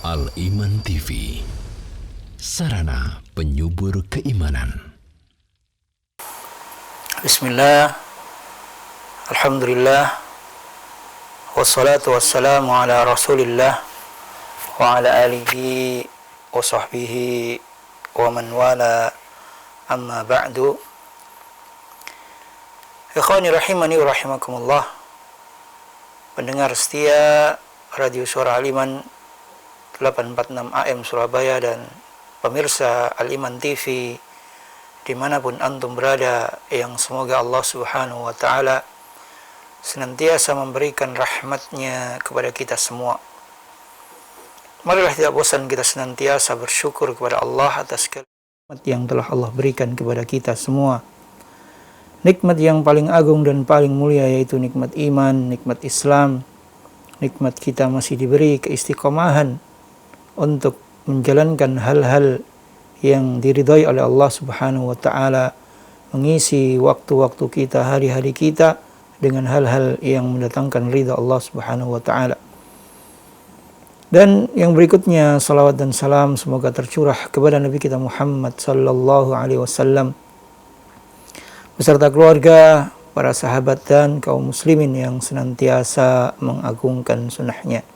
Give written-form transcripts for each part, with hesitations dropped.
Al-Iman TV, sarana penyubur keimanan. Bismillah, Alhamdulillah, wassalatu wassalamu ala rasulillah wa ala alihi wa sahbihi wa man wala, amma ba'du. Ikhwani rahimani wa rahimakumullah, pendengar setia Radio Suara Al-Iman 846 AM Surabaya dan pemirsa Al-Iman TV dimanapun antum berada, yang semoga Allah Subhanahu wa Ta'ala senantiasa memberikan rahmatnya kepada kita semua. Marilah tidak bosan kita senantiasa bersyukur kepada Allah atas nikmat yang telah Allah berikan kepada kita semua. Nikmat yang paling agung dan paling mulia, yaitu nikmat iman, nikmat Islam, nikmat kita masih diberi keistiqomahan untuk menjalankan hal-hal yang diridhai oleh Allah Subhanahu wa Ta'ala, mengisi waktu-waktu kita, hari-hari kita dengan hal-hal yang mendatangkan ridha Allah Subhanahu wa Ta'ala. Dan yang berikutnya, salawat dan salam semoga tercurah kepada Nabi kita Muhammad sallallahu alaihi wasallam beserta keluarga, para sahabat dan kaum muslimin yang senantiasa mengagungkan sunnahnya.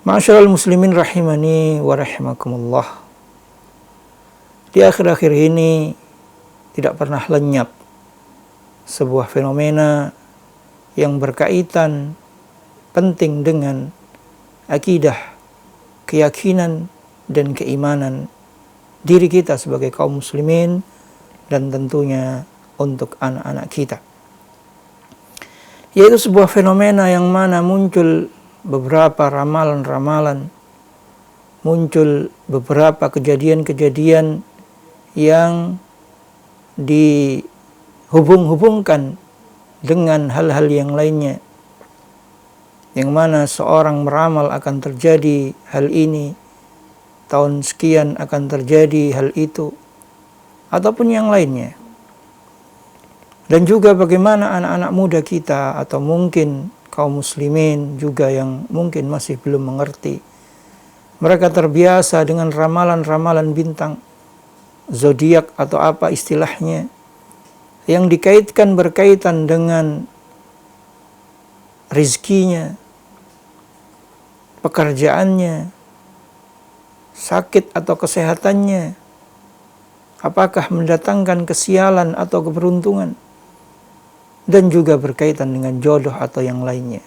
Ma'asyiral muslimin rahimani wa rahimakumullah. Di akhir-akhir ini tidak pernah lenyap sebuah fenomena yang berkaitan penting dengan akidah, keyakinan dan keimanan diri kita sebagai kaum muslimin, dan tentunya untuk anak-anak kita. Yaitu sebuah fenomena yang mana muncul beberapa ramalan-ramalan, muncul beberapa kejadian-kejadian yang dihubung-hubungkan dengan hal-hal yang lainnya, yang mana seorang meramal akan terjadi hal ini, tahun sekian akan terjadi hal itu, ataupun yang lainnya. Dan juga bagaimana anak-anak muda kita, atau mungkin kaum muslimin juga yang mungkin masih belum mengerti, mereka terbiasa dengan ramalan-ramalan bintang, zodiak atau apa istilahnya, yang dikaitkan berkaitan dengan rizkinya, pekerjaannya, sakit atau kesehatannya, apakah mendatangkan kesialan atau keberuntungan, dan juga berkaitan dengan jodoh atau yang lainnya.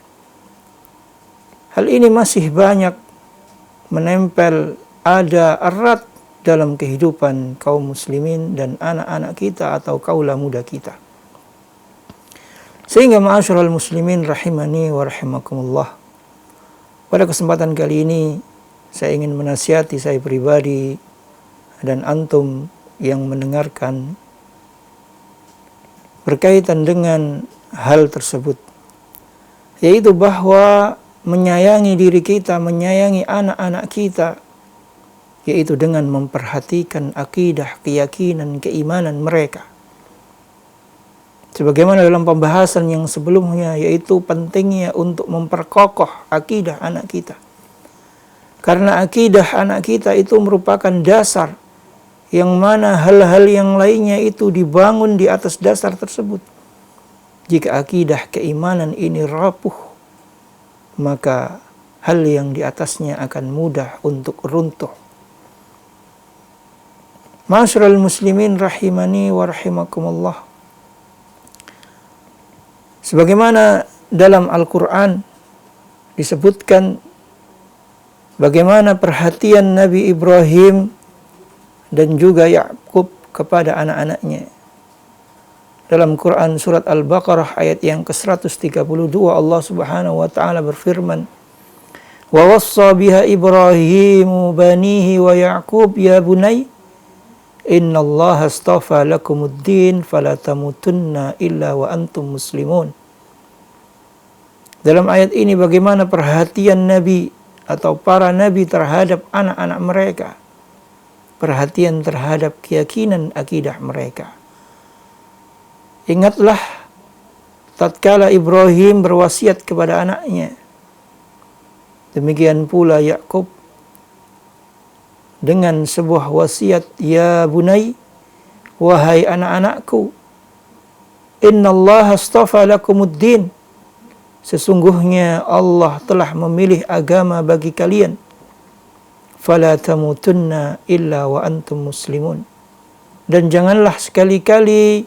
Hal ini masih banyak menempel, ada erat dalam kehidupan kaum muslimin dan anak-anak kita atau kaula muda kita. Sehingga ma'asyiral muslimin rahimani wa rahimakumullah, pada kesempatan kali ini saya ingin menasihati saya pribadi dan antum yang mendengarkan berkaitan dengan hal tersebut, yaitu bahwa menyayangi diri kita, menyayangi anak-anak kita, yaitu dengan memperhatikan akidah, keyakinan, keimanan mereka. Sebagaimana dalam pembahasan yang sebelumnya, yaitu pentingnya untuk memperkokoh akidah anak kita. Karena akidah anak kita itu merupakan dasar yang mana hal-hal yang lainnya itu dibangun di atas dasar tersebut. Jika akidah keimanan ini rapuh, maka hal yang di atasnya akan mudah untuk runtuh. Ma'asyiral muslimin rahimani wa rahimakumullah, sebagaimana dalam Al-Quran disebutkan bagaimana perhatian Nabi Ibrahim dan juga Yakub kepada anak-anaknya. Dalam Quran surat Al-Baqarah ayat yang ke-132, Allah Subhanahu wa Ta'ala berfirman, "Wa wassa biha Ibrahimu banihi wa Yaqub ya bunay, innallaha astafa lakumuddin fala tamutunna illa wa antum muslimun." Dalam ayat ini bagaimana perhatian Nabi atau para Nabi terhadap anak-anak mereka, perhatian terhadap keyakinan akidah mereka. Ingatlah tatkala Ibrahim berwasiat kepada anaknya, Demikian pula Yakub dengan sebuah wasiat, ya bunai, wahai anak-anakku, innallaha astafa lakumuddin, sesungguhnya Allah telah memilih agama bagi kalian, fala tamutunna illa wa antum muslimun, dan janganlah sekali-kali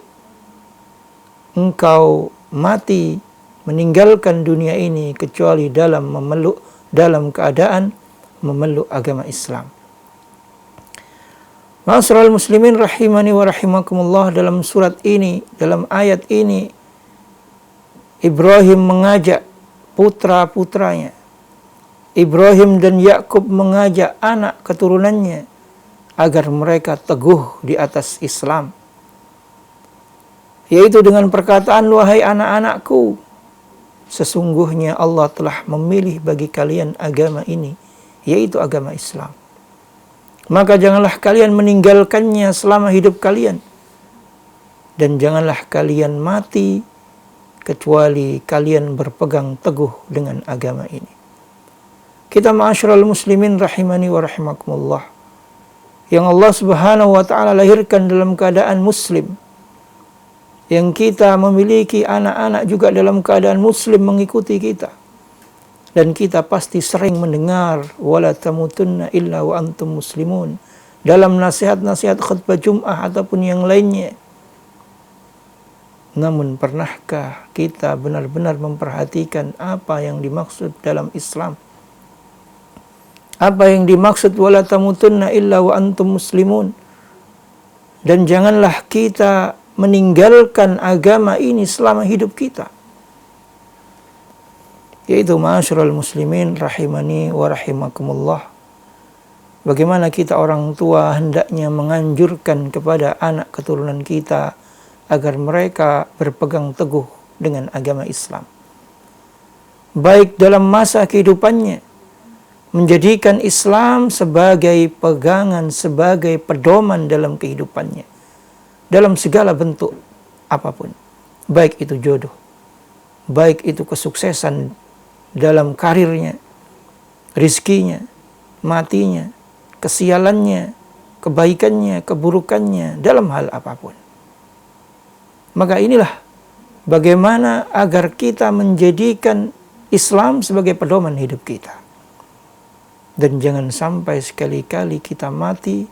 engkau mati meninggalkan dunia ini kecuali dalam keadaan memeluk agama Islam. Ma'asyiral muslimin rahimani wa rahimakumullah, dalam surat ini, dalam ayat ini, Ibrahim mengajak putra-putranya, Ibrahim dan Yakub mengajak anak keturunannya agar mereka teguh di atas Islam, yaitu dengan perkataan, wahai anak-anakku, sesungguhnya Allah telah memilih bagi kalian agama ini, yaitu agama Islam. Maka janganlah kalian meninggalkannya selama hidup kalian, dan janganlah kalian mati kecuali kalian berpegang teguh dengan agama ini. Kita ma'asyiral muslimin rahimani wa rahimakumullah, yang Allah Subhanahu wa ta'ala lahirkan dalam keadaan muslim, yang kita memiliki anak-anak juga dalam keadaan muslim mengikuti kita, dan kita pasti sering mendengar wala tamutunna illa wa antum muslimun dalam nasihat-nasihat khutbah Jum'ah ataupun yang lainnya. Namun pernahkah kita benar-benar memperhatikan apa yang dimaksud dalam Islam? Apa yang dimaksud wala tamutunna illa wa antum muslimun? Dan janganlah kita meninggalkan agama ini selama hidup kita. Yaitu ma'asyiral muslimin rahimani wa rahimakumullah, bagaimana kita orang tua hendaknya menganjurkan kepada anak keturunan kita agar mereka berpegang teguh dengan agama Islam, baik dalam masa kehidupannya, menjadikan Islam sebagai pegangan, sebagai pedoman dalam kehidupannya, dalam segala bentuk apapun, baik itu jodoh, baik itu kesuksesan dalam karirnya, rizkinya, matinya, kesialannya, kebaikannya, keburukannya, dalam hal apapun. Maka inilah bagaimana agar kita menjadikan Islam sebagai pedoman hidup kita. Dan jangan sampai sekali-kali kita mati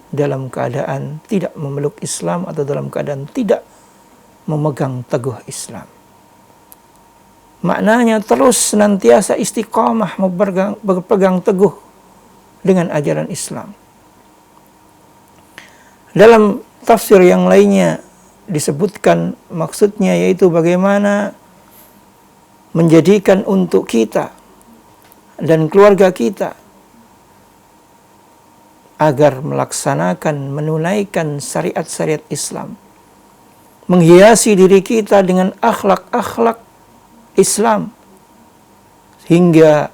dalam keadaan tidak memeluk Islam atau dalam keadaan tidak memegang teguh Islam. Maknanya terus senantiasa istiqamah berpegang teguh dengan ajaran Islam. Dalam tafsir yang lainnya disebutkan maksudnya yaitu bagaimana menjadikan untuk kita dan keluarga kita agar melaksanakan, menunaikan syariat-syariat Islam, menghiasi diri kita dengan akhlak-akhlak Islam, hingga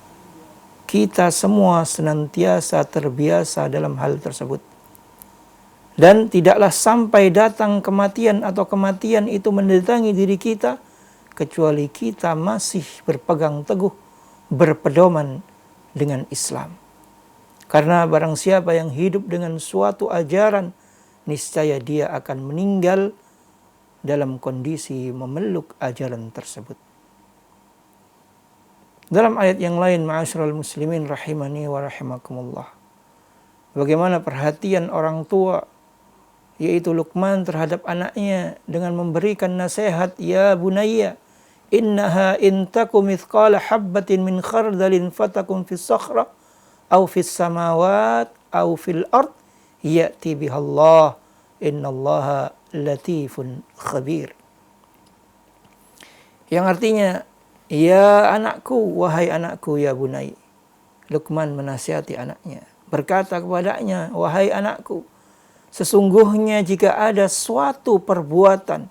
kita semua senantiasa terbiasa dalam hal tersebut. Dan tidaklah sampai datang kematian atau kematian itu mendatangi diri kita kecuali kita masih berpegang teguh, berpedoman dengan Islam. Karena barang siapa yang hidup dengan suatu ajaran, niscaya dia akan meninggal dalam kondisi memeluk ajaran tersebut. Dalam ayat yang lain, ma'asyiral muslimin rahimani wa rahimakumullah, bagaimana perhatian orang tua yaitu Luqman terhadap anaknya dengan memberikan nasihat, ya bunayya innaha in takum mithqala habbatin min khardalin fatakum fis sakhra aw fis samawat aw fil ard ya'ti bihallah innallaha latifun khabir. Yang artinya, ya anakku, wahai anakku, ya bunai. Luqman menasihati anaknya, berkata kepadanya, wahai anakku, sesungguhnya jika ada suatu perbuatan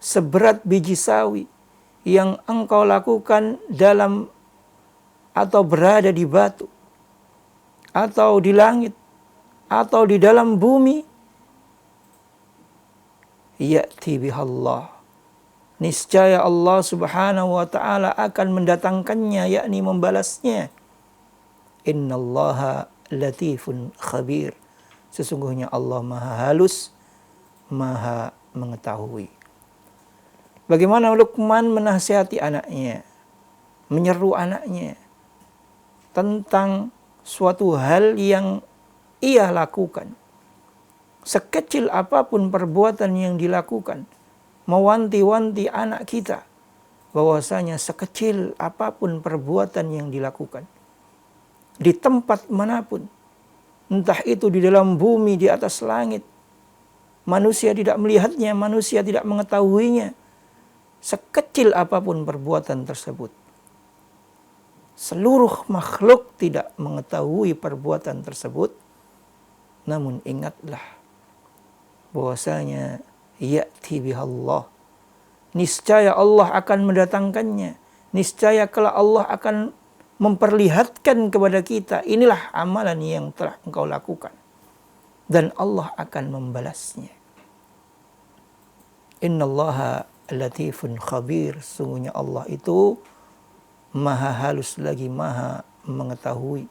seberat biji sawi yang engkau lakukan dalam atau berada di batu, atau di langit, atau di dalam bumi, ya'ti bihallah, niscaya Allah Subhanahu wa ta'ala akan mendatangkannya, yakni membalasnya. Innallaha latifun khabir. Sesungguhnya Allah maha halus, maha mengetahui. Bagaimana Luqman menasihati anaknya, menyeru anaknya tentang suatu hal yang ia lakukan. Sekecil apapun perbuatan yang dilakukan, mewanti-wanti anak kita bahwasanya sekecil apapun perbuatan yang dilakukan, di tempat manapun, entah itu di dalam bumi, di atas langit, manusia tidak melihatnya, manusia tidak mengetahuinya, sekecil apapun perbuatan tersebut, seluruh makhluk tidak mengetahui perbuatan tersebut. Namun ingatlah bahwasanya ya'ti bihallah, niscaya Allah akan mendatangkannya, niscaya kelak Allah akan memperlihatkan kepada kita, inilah amalan yang telah engkau lakukan, dan Allah akan membalasnya. Innallaha latifun khabir. Sungguhnya Allah itu maha halus lagi maha mengetahui.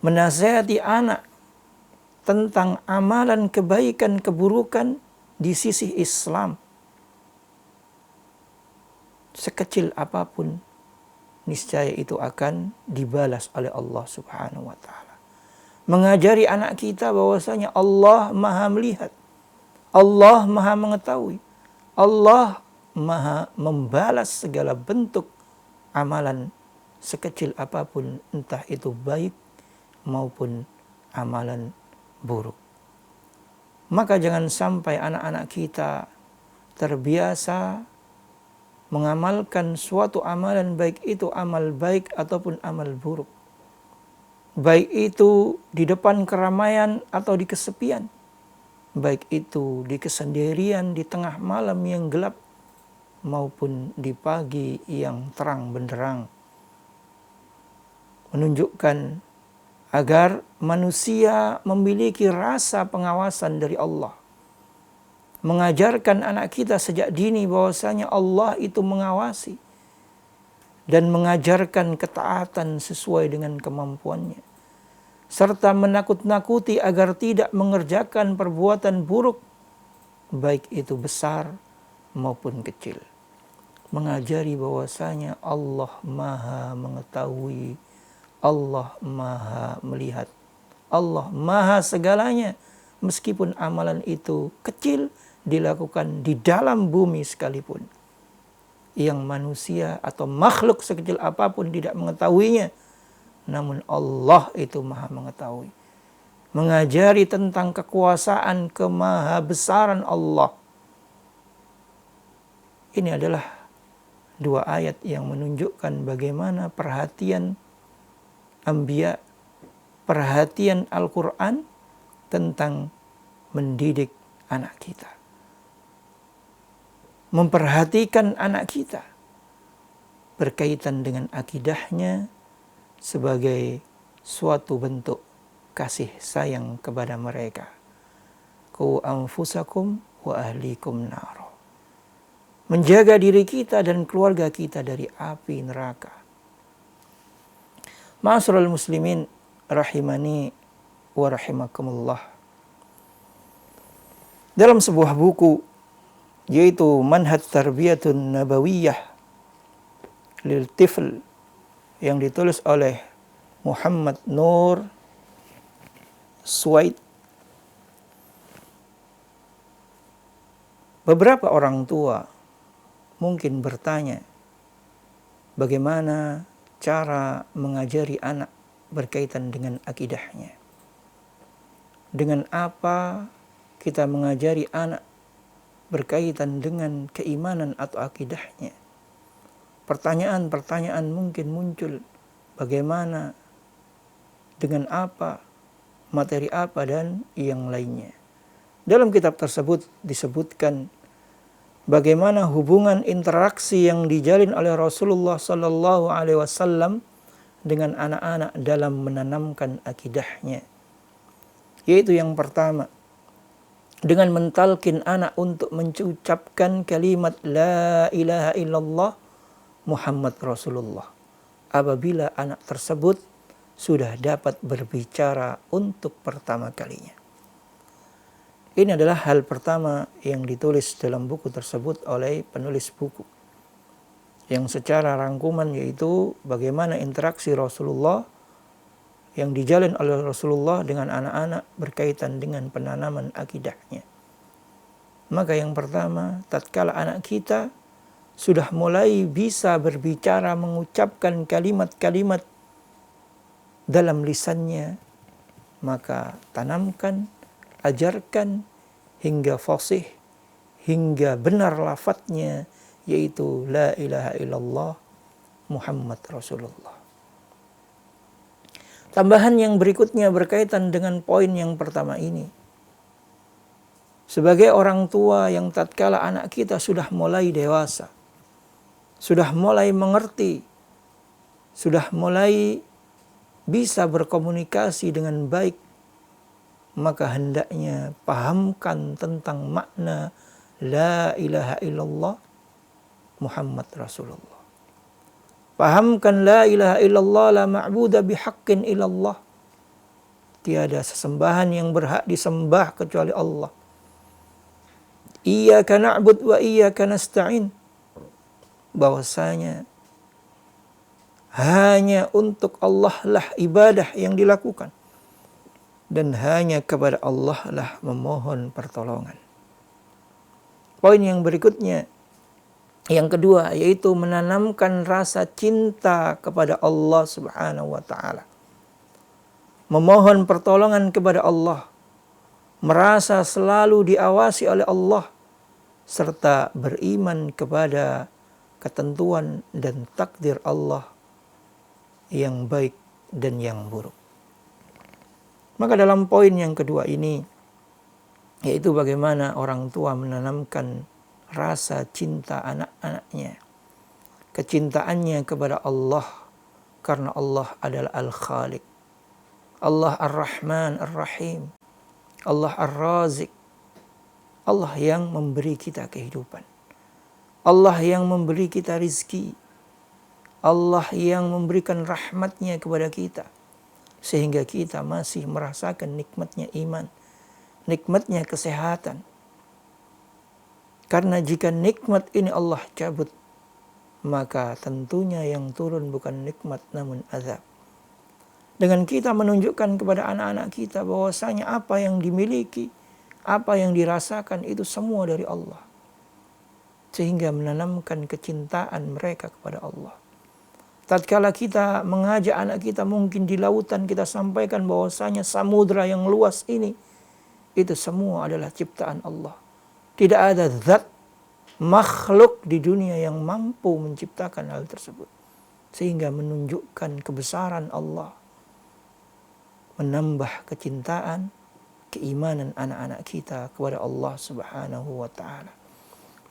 Menasihati anak tentang amalan kebaikan keburukan di sisi Islam, sekecil apapun niscaya itu akan dibalas oleh Allah Subhanahu wa taala. Mengajari anak kita bahwasanya Allah maha melihat, Allah maha mengetahui, Allah maha membalas segala bentuk amalan sekecil apapun, entah itu baik maupun amalan buruk. Maka jangan sampai anak-anak kita terbiasa mengamalkan suatu amalan, baik itu amal baik ataupun amal buruk, baik itu di depan keramaian atau di kesepian, baik itu di kesendirian di tengah malam yang gelap maupun di pagi yang terang benderang. Menunjukkan agar manusia memiliki rasa pengawasan dari Allah. Mengajarkan anak kita sejak dini bahwasanya Allah itu mengawasi, dan mengajarkan ketaatan sesuai dengan kemampuannya, serta menakut-nakuti agar tidak mengerjakan perbuatan buruk, baik itu besar maupun kecil. Mengajari bahwasanya Allah maha mengetahui, Allah maha melihat, Allah maha segalanya, meskipun amalan itu kecil dilakukan di dalam bumi sekalipun, yang manusia atau makhluk sekecil apapun tidak mengetahuinya, namun Allah itu maha mengetahui. Mengajari tentang kekuasaan kemahabesaran Allah. Ini adalah dua ayat yang menunjukkan bagaimana perhatian Anbiya, perhatian Al-Quran tentang mendidik anak kita, memperhatikan anak kita berkaitan dengan akidahnya sebagai suatu bentuk kasih sayang kepada mereka. Qu anfusakum wa ahlikum naro. Menjaga diri kita dan keluarga kita dari api neraka. Ma'asyiral muslimin rahimani wa rahimakumullah. Dalam sebuah buku yaitu Manhaj Tarbiyatun Nabawiyah lil Tifl yang ditulis oleh Muhammad Nur Suwaid, beberapa orang tua mungkin bertanya, bagaimana cara mengajari anak berkaitan dengan akidahnya? Dengan apa kita mengajari anak berkaitan dengan keimanan atau akidahnya? Pertanyaan-pertanyaan mungkin muncul, bagaimana, dengan apa, materi apa, dan yang lainnya. Dalam kitab tersebut disebutkan bagaimana hubungan interaksi yang dijalin oleh Rasulullah Sallallahu Alaihi Wasallam dengan anak-anak dalam menanamkan akidahnya. Yaitu yang pertama, dengan mentalkin anak untuk mengucapkan kalimat La ilaha illallah Muhammad Rasulullah. apabila anak tersebut sudah dapat berbicara untuk pertama kalinya. Ini adalah hal pertama yang ditulis dalam buku tersebut oleh penulis buku, yang secara rangkuman yaitu bagaimana interaksi Rasulullah yang dijalin oleh Rasulullah dengan anak-anak berkaitan dengan penanaman akidahnya. Maka yang pertama, tatkala anak kita sudah mulai bisa berbicara, mengucapkan kalimat-kalimat dalam lisannya, maka tanamkan, ajarkan hingga fasih, hingga benar lafadznya, yaitu la ilaha illallah Muhammad Rasulullah. Tambahan yang berikutnya berkaitan dengan poin yang pertama ini. Sebagai orang tua yang tatkala anak kita sudah mulai dewasa, sudah mulai mengerti, sudah mulai bisa berkomunikasi dengan baik, maka hendaknya pahamkan tentang makna la ilaha illallah Muhammad Rasulullah. Pahamkan la ilaha illallah la ma'buda bihaqqin illallah. Tiada sesembahan yang berhak disembah kecuali Allah. Iyyaka na'bud wa iyyaka nasta'in. Bahwasanya hanya untuk Allah lah ibadah yang dilakukan, dan hanya kepada Allah lah memohon pertolongan. Poin yang berikutnya, yang kedua, yaitu menanamkan rasa cinta kepada Allah Subhanahu wa ta'ala. Memohon pertolongan kepada Allah, merasa selalu diawasi oleh Allah, serta beriman kepada ketentuan dan takdir Allah yang baik dan yang buruk. Maka dalam poin yang kedua ini, yaitu bagaimana orang tua menanamkan rasa cinta anak-anaknya, kecintaannya kepada Allah, karena Allah adalah Al-Khaliq, Allah Ar-Rahman Ar-Rahim, Allah Ar-Razik, Allah yang memberi kita kehidupan, Allah yang memberi kita rizki, Allah yang memberikan rahmatnya kepada kita, sehingga kita masih merasakan nikmatnya iman, nikmatnya kesehatan. Karena jika nikmat ini Allah cabut, maka tentunya yang turun bukan nikmat namun azab. Dengan kita menunjukkan kepada anak-anak kita bahwasanya apa yang dimiliki, apa yang dirasakan itu semua dari Allah, sehingga menanamkan kecintaan mereka kepada Allah. Tatkala kita mengajak anak kita mungkin di lautan, kita sampaikan bahwasanya samudra yang luas ini, itu semua adalah ciptaan Allah. Tidak ada zat makhluk di dunia yang mampu menciptakan hal tersebut. Sehingga menunjukkan kebesaran Allah, menambah kecintaan, keimanan anak-anak kita kepada Allah Subhanahu wa ta'ala.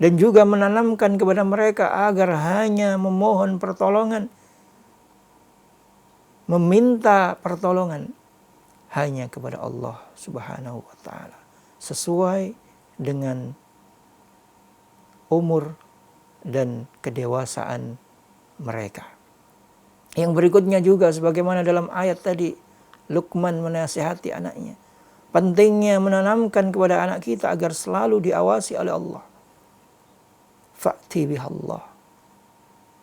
Dan juga menanamkan kepada mereka agar hanya memohon pertolongan, meminta pertolongan hanya kepada Allah Subhanahu wa ta'ala, sesuai dengan umur dan kedewasaan mereka. Yang berikutnya juga sebagaimana dalam ayat tadi, Luqman menasihati anaknya, pentingnya menanamkan kepada anak kita agar selalu diawasi oleh Allah. Fa'ti bihallah,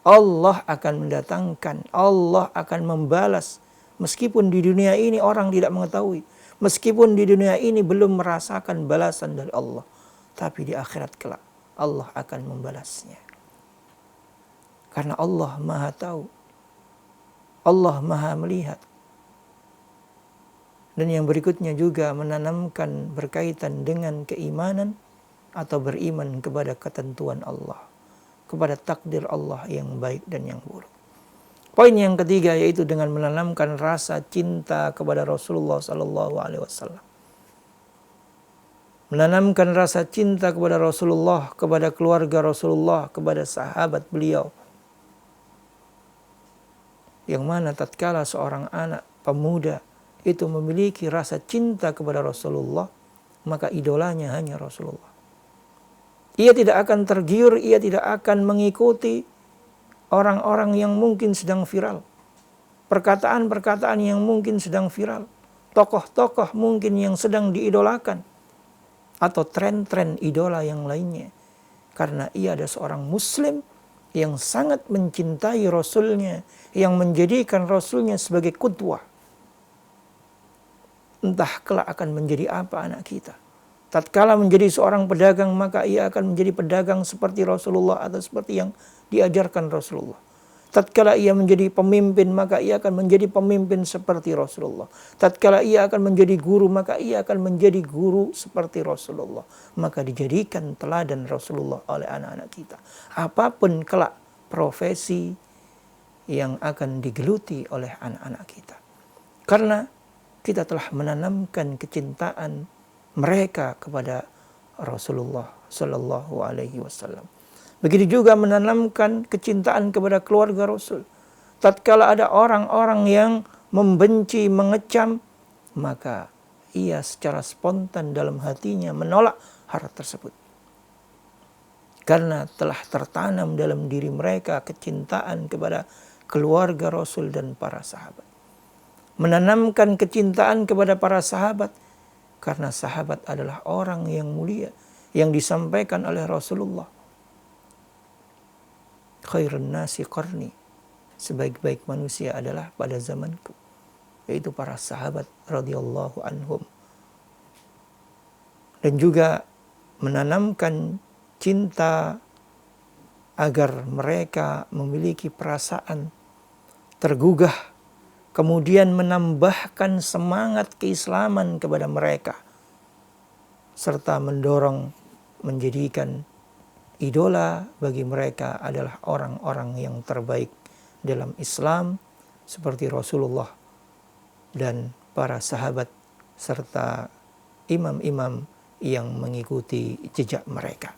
Allah akan mendatangkan, Allah akan membalas. Meskipun di dunia ini orang tidak mengetahui, meskipun di dunia ini belum merasakan balasan dari Allah, tapi di akhirat kelak Allah akan membalasnya. Karena Allah Maha tahu, Allah Maha melihat. Dan yang berikutnya juga menanamkan berkaitan dengan keimanan atau beriman kepada ketentuan Allah, kepada takdir Allah yang baik dan yang buruk. Poin yang ketiga yaitu dengan menanamkan rasa cinta kepada Rasulullah sallallahu alaihi wasallam. Menanamkan rasa cinta kepada Rasulullah, kepada keluarga Rasulullah, kepada sahabat beliau. Yang mana tatkala seorang anak pemuda itu memiliki rasa cinta kepada Rasulullah, maka idolanya hanya Rasulullah. Ia tidak akan tergiur, ia tidak akan mengikuti orang-orang yang mungkin sedang viral, perkataan-perkataan yang mungkin sedang viral, tokoh-tokoh mungkin yang sedang diidolakan, atau tren-tren idola yang lainnya. Karena ia adalah seorang muslim yang sangat mencintai Rasulnya, yang menjadikan Rasulnya sebagai qudwah. Entah kelak akan menjadi apa anak kita. Tatkala menjadi seorang pedagang, maka ia akan menjadi pedagang seperti Rasulullah atau seperti yang diajarkan Rasulullah. Tatkala ia menjadi pemimpin, maka ia akan menjadi pemimpin seperti Rasulullah. Tatkala ia akan menjadi guru, maka ia akan menjadi guru seperti Rasulullah. Maka dijadikan teladan Rasulullah oleh anak-anak kita. Apapun kelak profesi yang akan digeluti oleh anak-anak kita. Karena kita telah menanamkan kecintaan mereka kepada Rasulullah Sallallahu Alaihi Wasallam. Begitu juga menanamkan kecintaan kepada keluarga Rasul. Tatkala ada orang-orang yang membenci, mengecam, maka ia secara spontan dalam hatinya menolak hal tersebut. Karena telah tertanam dalam diri mereka kecintaan kepada keluarga Rasul dan para sahabat. Menanamkan kecintaan kepada para sahabat, karena sahabat adalah orang yang mulia, yang disampaikan oleh Rasulullah. Khairun nasi qarni, sebaik-baik manusia adalah pada zamanku, yaitu para sahabat radhiyallahu anhum. Dan juga menanamkan cinta agar mereka memiliki perasaan tergugah, kemudian menambahkan semangat keislaman kepada mereka, serta mendorong menjadikan idola bagi mereka adalah orang-orang yang terbaik dalam Islam seperti Rasulullah dan para sahabat serta imam-imam yang mengikuti jejak mereka.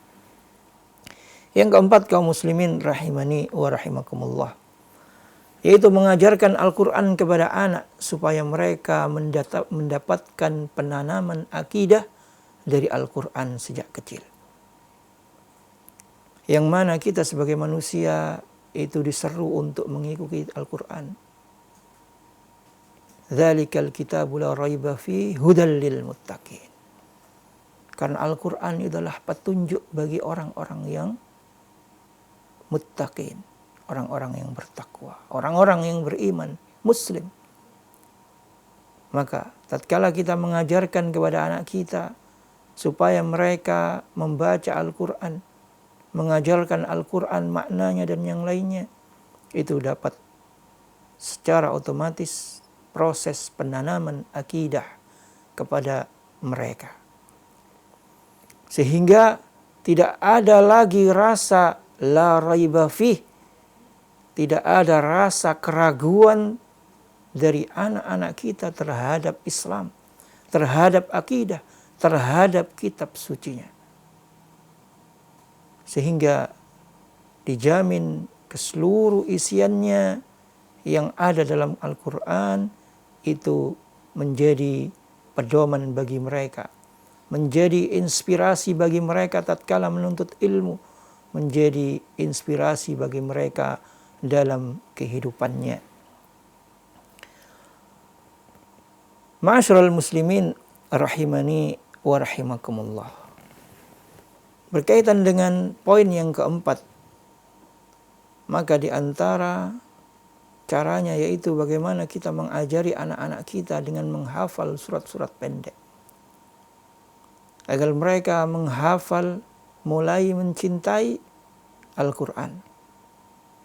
Yang keempat, kaum muslimin rahimani wa rahimakumullah, yaitu mengajarkan Al-Quran kepada anak supaya mereka mendapatkan penanaman akidah dari Al-Quran sejak kecil. Yang mana kita sebagai manusia itu diseru untuk mengikuti Al-Quran. Dzalikal kitabu la raiba fihi hudal lil muttaqin. Karena Al-Quran adalah petunjuk bagi orang-orang yang muttaqin, orang-orang yang bertakwa, orang-orang yang beriman, muslim. Maka tatkala kita mengajarkan kepada anak kita supaya mereka membaca Al-Quran, mengajarkan Al-Quran maknanya dan yang lainnya, itu dapat secara otomatis proses penanaman akidah kepada mereka. Sehingga tidak ada lagi rasa la raiba fih, tidak ada rasa keraguan dari anak-anak kita terhadap Islam, terhadap akidah, terhadap kitab sucinya. Sehingga dijamin keseluruh isiannya yang ada dalam Al-Quran itu menjadi pedoman bagi mereka, menjadi inspirasi bagi mereka tatkala menuntut ilmu, menjadi inspirasi bagi mereka dalam kehidupannya. Ma'asyiral muslimin rahimani wa rahimakumullah. Berkaitan dengan poin yang keempat, maka di antara caranya yaitu bagaimana kita mengajari anak-anak kita dengan menghafal surat-surat pendek. Agar mereka menghafal, mulai mencintai Al-Quran.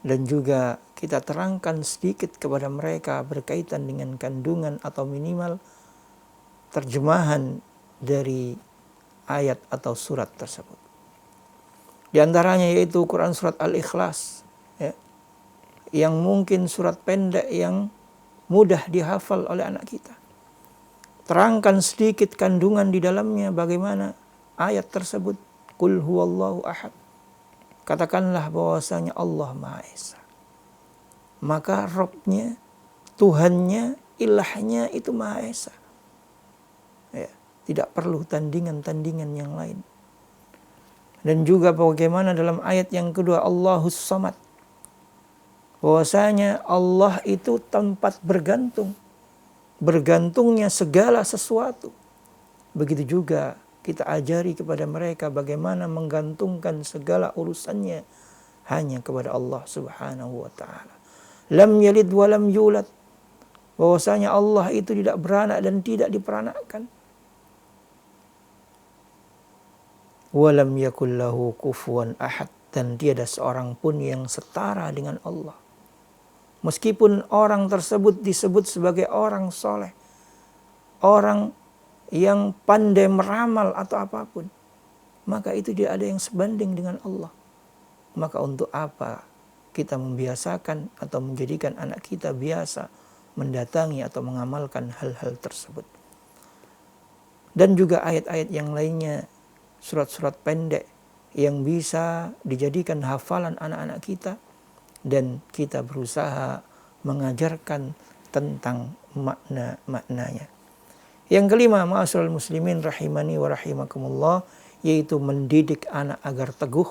Dan juga kita terangkan sedikit kepada mereka berkaitan dengan kandungan atau minimal terjemahan dari ayat atau surat tersebut. Di antaranya yaitu Quran surat Al-Ikhlas, ya, yang mungkin surat pendek yang mudah dihafal oleh anak kita. Terangkan sedikit kandungan di dalamnya, bagaimana ayat tersebut. Qul huwallahu ahad. Katakanlah bahwasanya Allah Maha Esa. Maka Rabbnya, Tuhannya, ilahnya itu Maha Esa. Ya, tidak perlu tandingan-tandingan yang lain. Dan juga bagaimana dalam ayat yang kedua, Allahus Samad. bahwasanya Allah itu tempat bergantung, bergantungnya segala sesuatu. Begitu juga kita ajari kepada mereka bagaimana menggantungkan segala urusannya hanya kepada Allah Subhanahu wa taala. Lam yalid wa lam yulad, bahwasanya Allah itu tidak beranak dan tidak diperanakkan. Walam yakul lahu kufuwan ahad, dan tiada seorang pun yang setara dengan Allah. Meskipun orang tersebut disebut sebagai orang soleh, orang yang pandai meramal atau apapun, maka itu tidak ada yang sebanding dengan Allah. Maka untuk apa kita membiasakan atau menjadikan anak kita biasa mendatangi atau mengamalkan hal-hal tersebut. Dan juga ayat-ayat yang lainnya, surat-surat pendek yang bisa dijadikan hafalan anak-anak kita, dan kita berusaha mengajarkan tentang makna-maknanya. Yang kelima, ma'asyiral muslimin rahimani wa rahimakumullah, yaitu mendidik anak agar teguh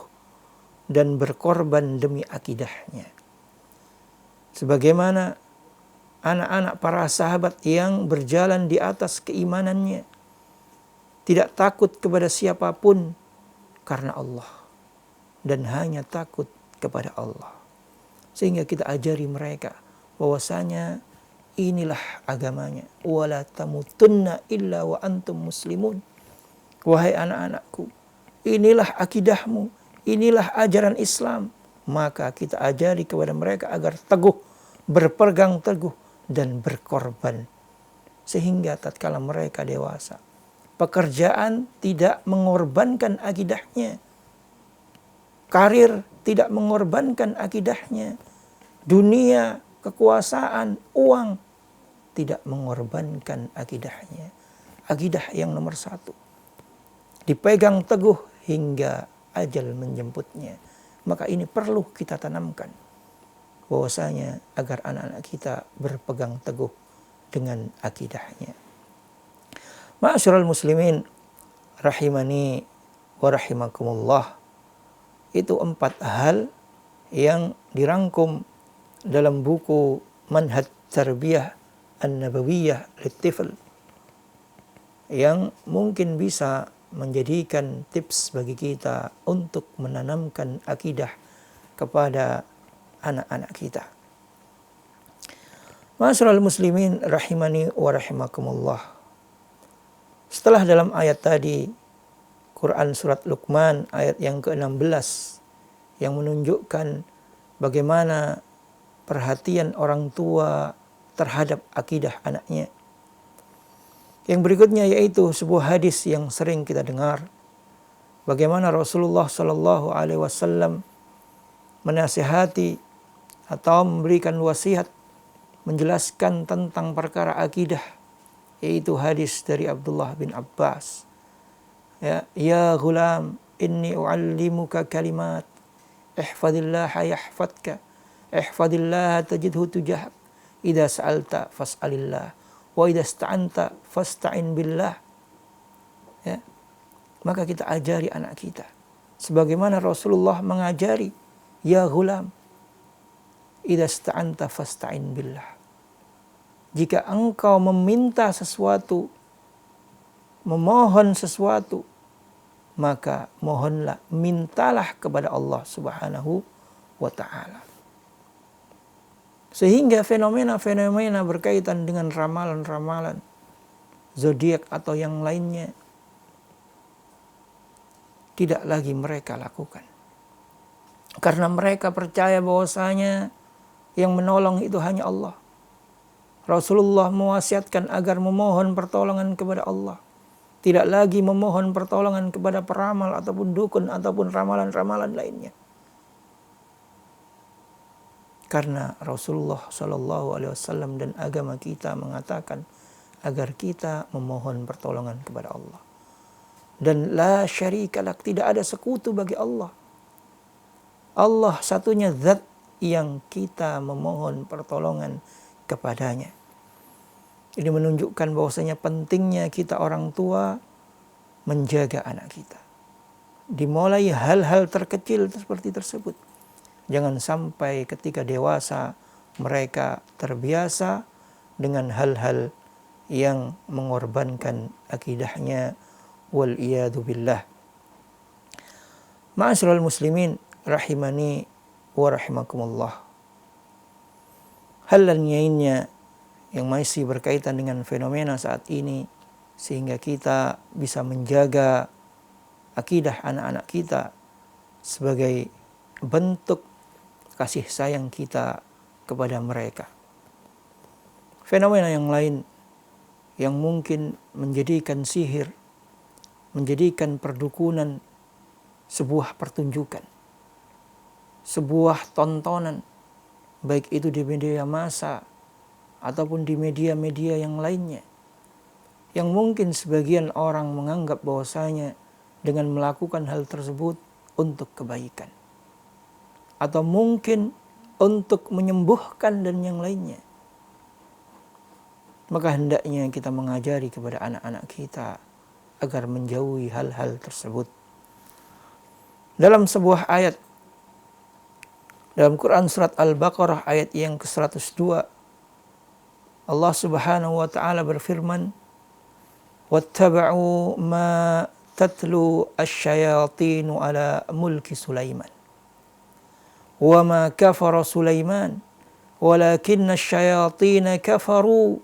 dan berkorban demi akidahnya. Sebagaimana anak-anak para sahabat yang berjalan di atas keimanannya, tidak takut kepada siapapun karena Allah, dan hanya takut kepada Allah. Sehingga kita ajari mereka bahwasanya inilah agamanya. Wala tamutunna illa wa antum muslimun. Wahai anak-anakku, inilah akidahmu, inilah ajaran Islam. Maka kita ajari kepada mereka agar teguh, berpegang teguh, dan berkorban. Sehingga tatkala mereka dewasa, pekerjaan tidak mengorbankan akidahnya, karir tidak mengorbankan akidahnya, dunia, kekuasaan, uang tidak mengorbankan akidahnya. Akidah yang nomor satu, dipegang teguh hingga ajal menjemputnya. Maka ini perlu kita tanamkan, bahwasanya agar anak-anak kita berpegang teguh dengan akidahnya. Ma'asyiral muslimin rahimani wa rahimakumullah, itu 4 hal yang dirangkum dalam buku Manhaj Tarbiyah An-Nabawiyah Littifl, yang mungkin bisa menjadikan tips bagi kita untuk menanamkan akidah kepada anak-anak kita. Ma'asyiral muslimin rahimani wa rahimakumullah, setelah dalam ayat tadi, Quran surat Luqman ayat yang ke-16 yang menunjukkan bagaimana perhatian orang tua terhadap akidah anaknya. Yang berikutnya yaitu sebuah hadis yang sering kita dengar, bagaimana Rasulullah Shallallahu Alaihi Wasallam menasihati atau memberikan wasiat menjelaskan tentang perkara akidah, yaitu hadis dari Abdullah bin Abbas. Ya ghulam, inni u'allimuka kalimat, ihfadillaha yahfadka, ihfadillaha tajidhu tujahak, idza sa'alta fas'alillah, wa idza ista'anta fasta'in billah. Ya. Maka kita ajari anak kita sebagaimana Rasulullah mengajari, ya ghulam, idza ista'anta fasta'in billah. Jika engkau meminta sesuatu, memohon sesuatu, maka mohonlah, mintalah kepada Allah Subhanahu wa ta'ala. Sehingga fenomena-fenomena berkaitan dengan ramalan-ramalan, zodiak atau yang lainnya, tidak lagi mereka lakukan. Karena mereka percaya bahwasanya yang menolong itu hanya Allah. Rasulullah mewasiatkan agar memohon pertolongan kepada Allah. Tidak lagi memohon pertolongan kepada peramal ataupun dukun ataupun ramalan-ramalan lainnya. Karena Rasulullah Shallallahu Alaihi Wasallam dan agama kita mengatakan agar kita memohon pertolongan kepada Allah. Dan la syarika lak, tidak ada sekutu bagi Allah. Allah satunya zat yang kita memohon pertolongan kepadanya. Ini menunjukkan bahwasanya pentingnya kita orang tua menjaga anak kita. Dimulai hal-hal terkecil seperti tersebut. Jangan sampai ketika dewasa mereka terbiasa dengan hal-hal yang mengorbankan akidahnya, wal iyadu billah. Ma'asyiral muslimin rahimani wa rahimakumullah. Hal lainnya yang masih berkaitan dengan fenomena saat ini sehingga kita bisa menjaga akidah anak-anak kita sebagai bentuk kasih sayang kita kepada mereka. Fenomena yang lain yang mungkin menjadikan sihir, menjadikan perdukunan sebuah pertunjukan, sebuah tontonan, baik itu di media massa ataupun di media-media yang lainnya, yang mungkin sebagian orang menganggap bahwasanya dengan melakukan hal tersebut untuk kebaikan, atau mungkin untuk menyembuhkan dan yang lainnya. Maka hendaknya kita mengajari kepada anak-anak kita agar menjauhi hal-hal tersebut. Dalam sebuah ayat dalam Quran surat Al-Baqarah ayat yang ke-102, Allah Subhanahu wa taala berfirman, "Wattaba'u ma tatlu asy-syayatinu ala mulki Sulaiman. Wa ma kafara Sulaiman, walakinna asy-syayatina kafaru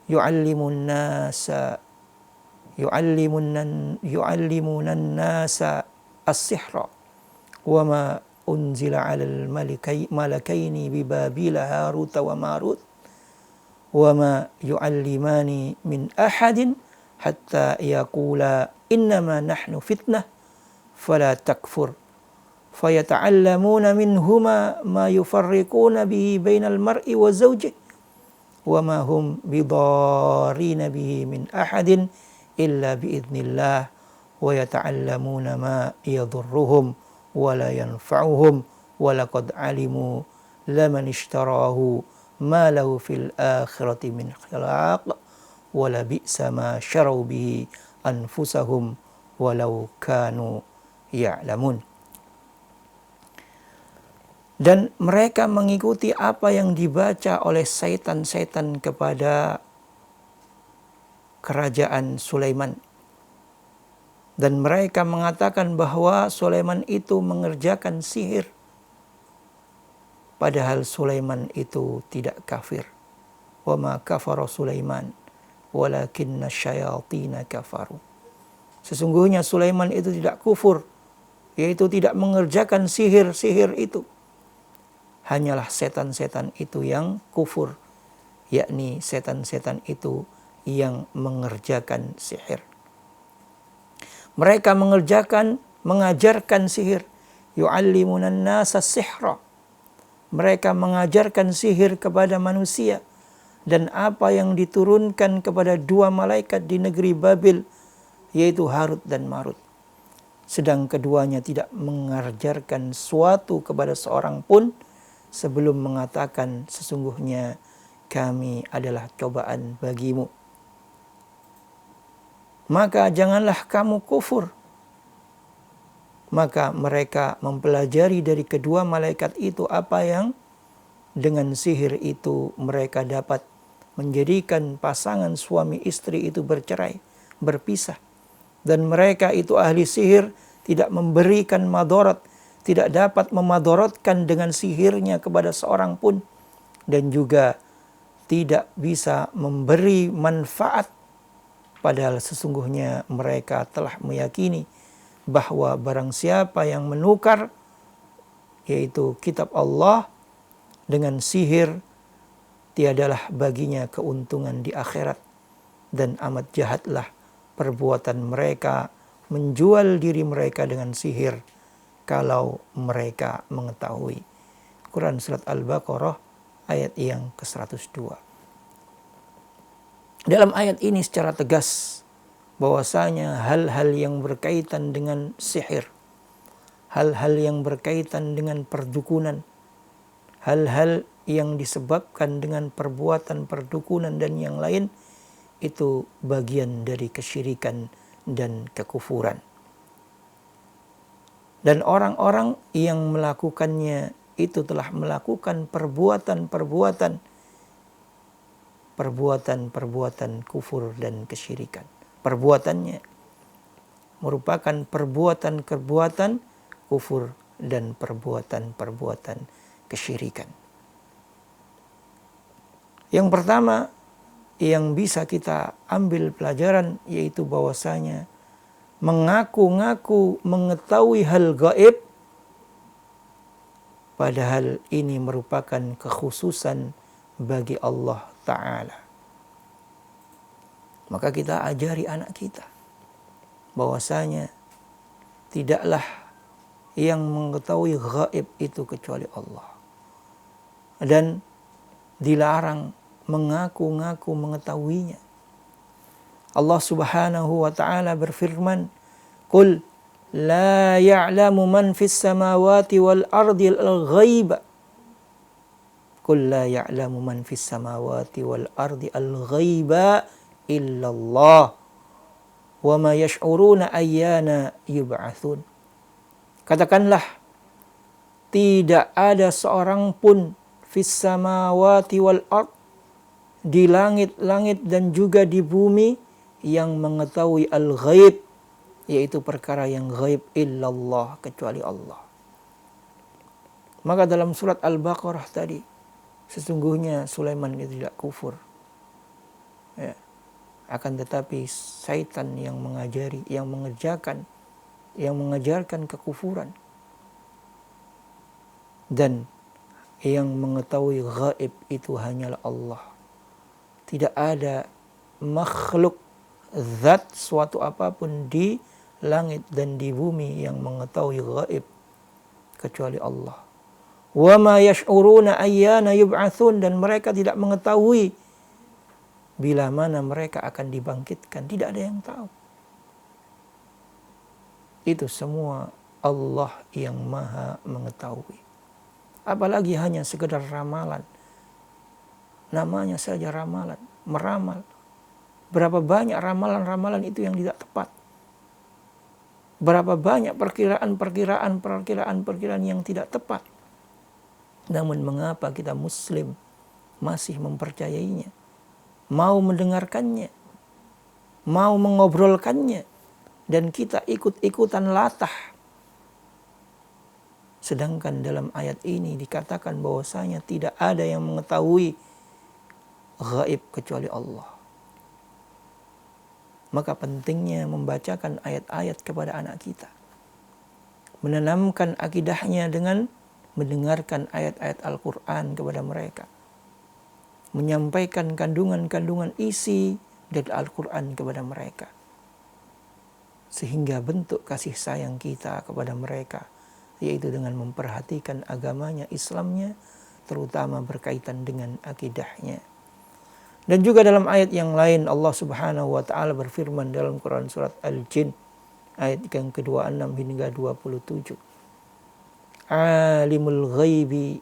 yu'allimuna an-nasa as-sihra wa ma unzila 'alal malakaini bi Babila Harut wa Marut wa ma yu'allimani min ahadin hatta yaqula innama nahnu fitnah fala takfur fayata'allamuna minhuma ma yufarriquna bihi bainal mar'i wa zawjihi wa ma hum bidarrina bihi min ahadin illa biidznillah wa yata'allamuna ma yadurruhum wa la yanfa'uhum wa laqad alimu laman ishtarahu ma lahu fil akhirati min khalaq wa la bi'sa ma syarau bihi anfusahum walau kanu ya'lamun." Dan mereka mengikuti apa yang dibaca oleh setan-setan kepada kerajaan Sulaiman. Dan mereka mengatakan bahwa Sulaiman itu mengerjakan sihir. Padahal Sulaiman itu tidak kafir. Wa ma kafara Sulaiman walakinna syayatina kafaru. Sesungguhnya Sulaiman itu tidak kufur, yaitu tidak mengerjakan sihir-sihir itu. Hanyalah setan-setan itu yang kufur, yakni setan-setan itu yang mengerjakan sihir. Mereka mengajarkan sihir. Yu'allimunan nasa sihra. Mereka mengajarkan sihir kepada manusia. Dan apa yang diturunkan kepada dua malaikat di negeri Babil, yaitu Harut dan Marut. Sedang keduanya tidak mengajarkan suatu kepada seorang pun sebelum mengatakan sesungguhnya kami adalah cobaan bagimu. Maka janganlah kamu kufur. Maka mereka mempelajari dari kedua malaikat itu apa yang dengan sihir itu mereka dapat menjadikan pasangan suami istri itu bercerai, berpisah. Dan mereka itu ahli sihir, tidak memberikan madarat, tidak dapat memadorotkan dengan sihirnya kepada seorang pun. Dan juga tidak bisa memberi manfaat. Padahal sesungguhnya mereka telah meyakini bahwa barang siapa yang menukar, yaitu kitab Allah, dengan sihir, tiadalah baginya keuntungan di akhirat. Dan amat jahatlah perbuatan mereka menjual diri mereka dengan sihir kalau mereka mengetahui. Quran surat Al-Baqarah ayat yang ke-102. Dalam ayat ini secara tegas bahwasanya hal-hal yang berkaitan dengan sihir, hal-hal yang berkaitan dengan perdukunan, hal-hal yang disebabkan dengan perbuatan perdukunan dan yang lain, itu bagian dari kesyirikan dan kekufuran. Dan orang-orang yang melakukannya itu telah melakukan perbuatan kufur dan kesyirikan. Perbuatannya merupakan perbuatan kufur dan perbuatan kesyirikan. Yang pertama yang bisa kita ambil pelajaran yaitu bahwasanya mengaku-ngaku mengetahui hal gaib padahal ini merupakan kekhususan bagi Allah Ta'ala. Maka kita ajari anak kita bahwasanya tidaklah yang mengetahui gaib itu kecuali Allah. Dan dilarang mengaku-ngaku mengetahuinya. Allah Subhanahu wa Ta'ala berfirman, "Qul la ya'lamu man fis samawati wal ardi al-ghaiba." Qul la ya'lamu man fis samawati wal ardi al-ghaiba illallah wa ma yash'uruna ayyana yub'atsun. Katakanlah, tidak ada seorang pun fis samawati wal ard, di langit-langit dan juga di bumi, yang mengetahui al-ghaib, yaitu perkara yang ghaib, illallah, kecuali Allah. Maka dalam surat Al-Baqarah tadi, sesungguhnya Sulaiman itu tidak kufur. Ya. Akan tetapi syaitan yang mengajari, yang mengajarkan kekufuran. Dan yang mengetahui gaib itu hanyalah Allah. Tidak ada makhluk, zat, suatu apapun di langit dan di bumi yang mengetahui gaib kecuali Allah. Wa ma yash'uruna ayyana yub'atsun, dan mereka tidak mengetahui bila mana mereka akan dibangkitkan. Tidak ada yang tahu. Itu semua Allah yang maha mengetahui. Apalagi hanya sekedar ramalan. Namanya saja ramalan, meramal. Berapa banyak ramalan-ramalan itu yang tidak tepat. Berapa banyak perkiraan yang tidak tepat. Namun mengapa kita Muslim masih mempercayainya, mau mendengarkannya, mau mengobrolkannya, dan kita ikut-ikutan latah. Sedangkan dalam ayat ini dikatakan bahwasanya tidak ada yang mengetahui gaib kecuali Allah. Maka pentingnya membacakan ayat-ayat kepada anak kita. Menanamkan akidahnya dengan mendengarkan ayat-ayat Al-Quran kepada mereka. Menyampaikan kandungan-kandungan isi dari Al-Quran kepada mereka. Sehingga bentuk kasih sayang kita kepada mereka, yaitu dengan memperhatikan agamanya, Islamnya, terutama berkaitan dengan akidahnya. Dan juga dalam ayat yang lain Allah Subhanahu wa Ta'ala berfirman dalam Quran surat Al-Jin ayat yang ke-26 hingga 27. Alimul ghaibi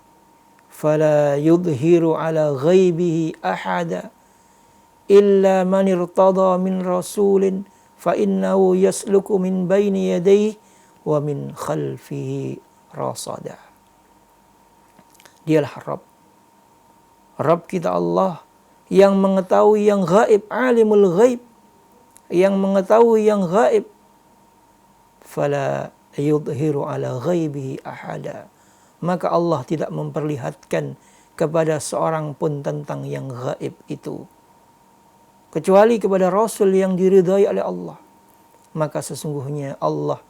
fala yudhiru ala ghaibihi ahada illa man irtada min rasulin fa innahu yasluku min baini yadayhi wa min khalfihi rasada. Dialah Rabb kita Allah yang mengetahui yang gaib, alimul ghaib, yang mengetahui yang gaib. Fala yudhiru ala ghaibihi ahada. Maka Allah tidak memperlihatkan kepada seorang pun tentang yang gaib itu, kecuali kepada Rasul yang diridhai oleh Allah. Maka sesungguhnya Allah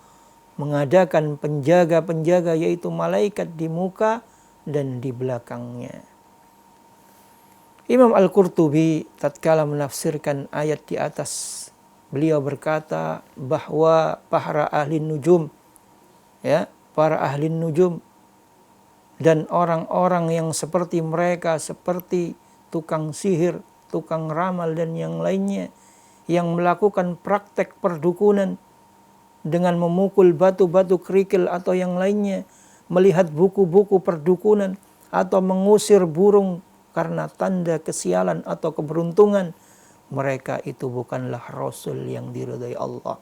mengadakan penjaga-penjaga, yaitu malaikat di muka dan di belakangnya. Imam Al-Qurtubi tatkala menafsirkan ayat di atas, beliau berkata bahwa para ahli nujum, para ahli nujum dan orang-orang yang seperti mereka, seperti tukang sihir, tukang ramal dan yang lainnya, yang melakukan praktek perdukunan dengan memukul batu-batu kerikil atau yang lainnya, melihat buku-buku perdukunan, atau mengusir burung karena tanda kesialan atau keberuntungan, mereka itu bukanlah Rasul yang diridhai Allah.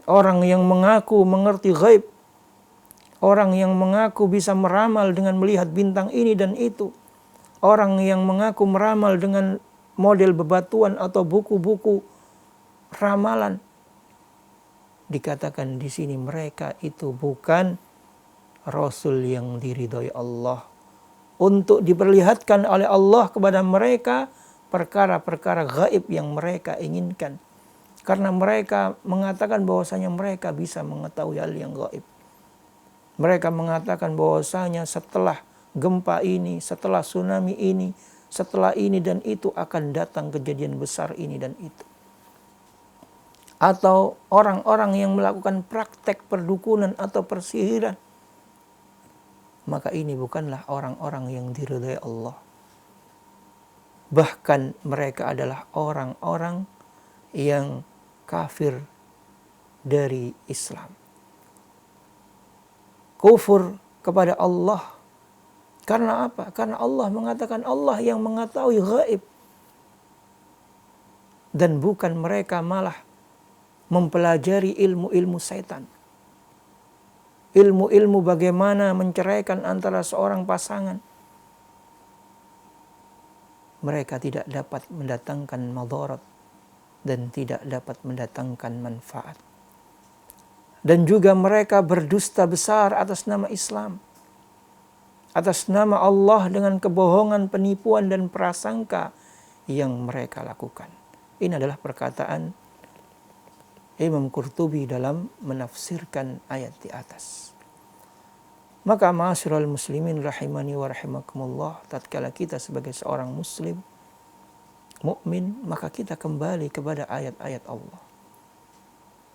Orang yang mengaku mengerti gaib, Orang yang mengaku bisa meramal dengan melihat bintang ini dan itu. Orang yang mengaku meramal dengan model bebatuan atau buku-buku ramalan. Dikatakan di sini mereka itu bukan Rasul yang diridhoi Allah. Untuk diperlihatkan oleh Allah kepada mereka perkara-perkara gaib yang mereka inginkan. Karena mereka mengatakan bahwasanya mereka bisa mengetahui hal yang gaib. Mereka mengatakan bahwasanya setelah gempa ini, setelah tsunami ini, setelah ini dan itu akan datang kejadian besar ini dan itu. Atau orang-orang yang melakukan praktek perdukunan atau persihiran. Maka ini bukanlah orang-orang yang diridhai Allah. Bahkan mereka adalah orang-orang yang kafir dari Islam. Kufur kepada Allah. Karena apa? Karena Allah mengatakan Allah yang mengetahui gaib. Dan bukan mereka malah mempelajari ilmu-ilmu setan. Ilmu-ilmu bagaimana menceraikan antara seorang pasangan. Mereka tidak dapat mendatangkan madarat dan tidak dapat mendatangkan manfaat. Dan juga mereka berdusta besar atas nama Islam. Atas nama Allah dengan kebohongan, penipuan dan prasangka yang mereka lakukan. Ini adalah perkataan Imam Qurtubi dalam menafsirkan ayat di atas. Maka ma'asyiral muslimin rahimani wa rahimakumullah, tatkala kita sebagai seorang muslim, mukmin, maka kita kembali kepada ayat-ayat Allah.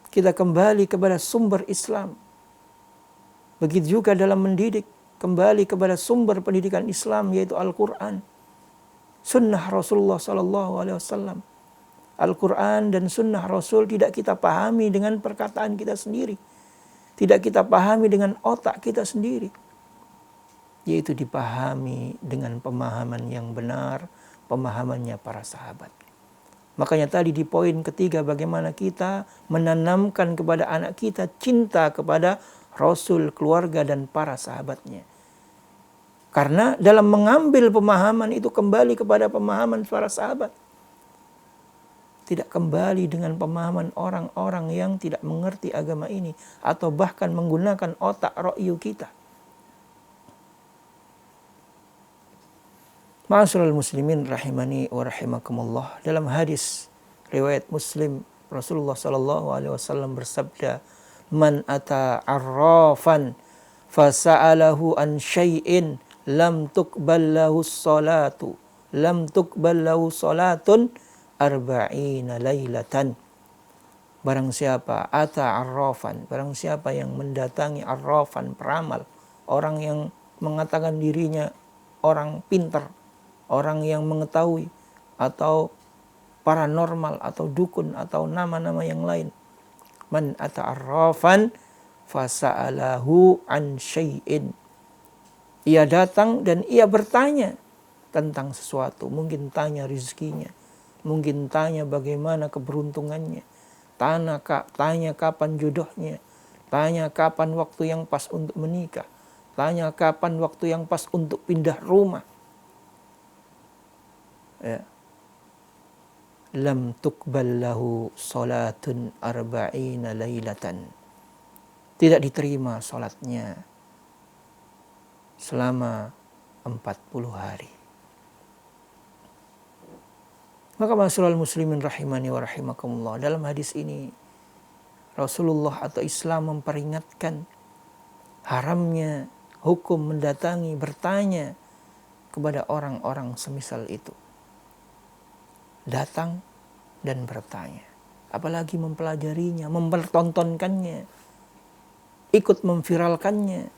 Kita kembali kepada sumber Islam. Begitu juga dalam mendidik, kembali kepada sumber pendidikan Islam yaitu Al-Quran. Sunnah Rasulullah SAW. Al-Quran dan sunnah Rasul tidak kita pahami dengan perkataan kita sendiri. Tidak kita pahami dengan otak kita sendiri. Yaitu dipahami dengan pemahaman yang benar, pemahamannya para sahabat. Makanya tadi di poin ketiga bagaimana kita menanamkan kepada anak kita cinta kepada Rasul, keluarga dan para sahabatnya. Karena dalam mengambil pemahaman itu kembali kepada pemahaman para sahabat. Tidak kembali dengan pemahaman orang-orang yang tidak mengerti agama ini. Atau bahkan menggunakan otak ra'yu kita. Ma'asyiral muslimin rahimani wa rahimakumullah. Dalam hadis riwayat Muslim, Rasulullah SAW bersabda, "Man ata arrafan fasa'alahu an syai'in lam tuqbal lahu salatu, lam tuqbal lahu salatun arba'ina lailatan." Barang siapa ata arrafan, barang siapa yang mendatangi arrafan, peramal, orang yang mengatakan dirinya orang pintar, orang yang mengetahui, atau paranormal, atau dukun, atau nama-nama yang lain. Man ata'arrafan fasa'alahu an syai'in. Ia datang dan ia bertanya tentang sesuatu. Mungkin tanya rizkinya, mungkin tanya bagaimana keberuntungannya, tanya kapan jodohnya, tanya kapan waktu yang pas untuk menikah, tanya kapan waktu yang pas untuk pindah rumah. Ya. Lam tuqbal lahu salatun arba'ina lailatan. Tidak diterima salatnya selama 40 hari. Maka ma'asyiral muslimin rahimani wa rahimakumullah, dalam hadis ini Rasulullah atau Islam memperingatkan haramnya hukum mendatangi, bertanya kepada orang-orang semisal itu. Datang dan bertanya, apalagi mempelajarinya, mempertontonkannya, ikut memviralkannya.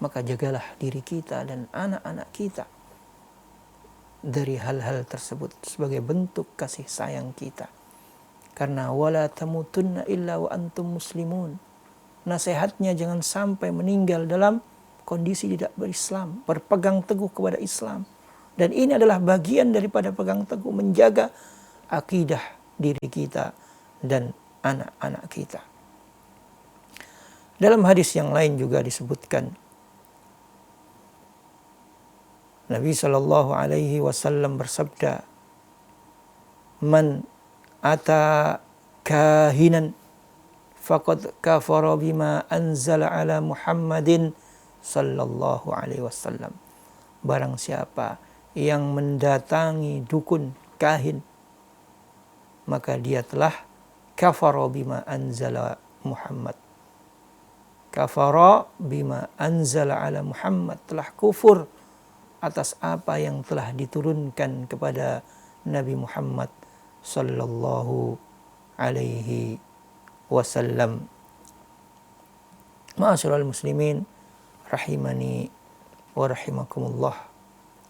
Maka jagalah diri kita dan anak-anak kita dari hal-hal tersebut sebagai bentuk kasih sayang kita. Karena wala tamutunna illa wa antum muslimun. Nasihatnya jangan sampai meninggal dalam kondisi tidak berislam, berpegang teguh kepada Islam. Dan ini adalah bagian daripada pegang teguh menjaga akidah diri kita dan anak-anak kita. Dalam hadis yang lain juga disebutkan, Nabi Shallallahu Alaihi Wasallam bersabda, "Man ata kahinan faqad kafara bima anzala ala Muhammadin sallallahu alaihi wasallam." Barang siapa yang mendatangi dukun, kahin, maka dia telah kafara bima anzala Muhammad. Kafara bima anzala ala Muhammad, telah kufur atas apa yang telah diturunkan kepada Nabi Muhammad sallallahu alaihi wasallam. Ma'asyiral muslimin rahimani wa rahimakumullah.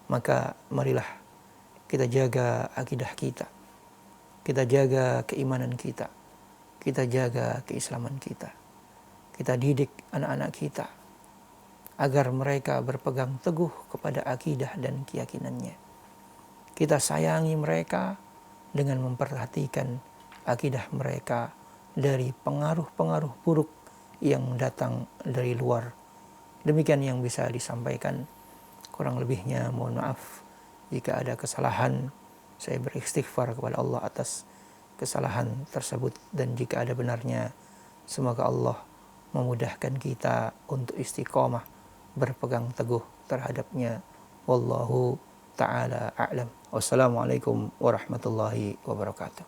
Maka marilah kita jaga akidah kita. Kita jaga keimanan kita. Kita jaga keislaman kita. Kita didik anak-anak kita agar mereka berpegang teguh kepada akidah dan keyakinannya. Kita sayangi mereka dengan memperhatikan akidah mereka dari pengaruh-pengaruh buruk yang datang dari luar. Demikian yang bisa disampaikan. Kurang lebihnya mohon maaf jika ada kesalahan. Saya beristighfar kepada Allah atas kesalahan tersebut, dan jika ada benarnya, semoga Allah memudahkan kita untuk istiqomah berpegang teguh terhadapnya. Wallahu ta'ala a'lam. Wassalamualaikum warahmatullahi wabarakatuh.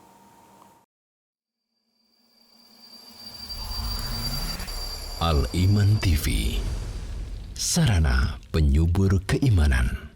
Al-Iman TV, sarana penyubur keimanan.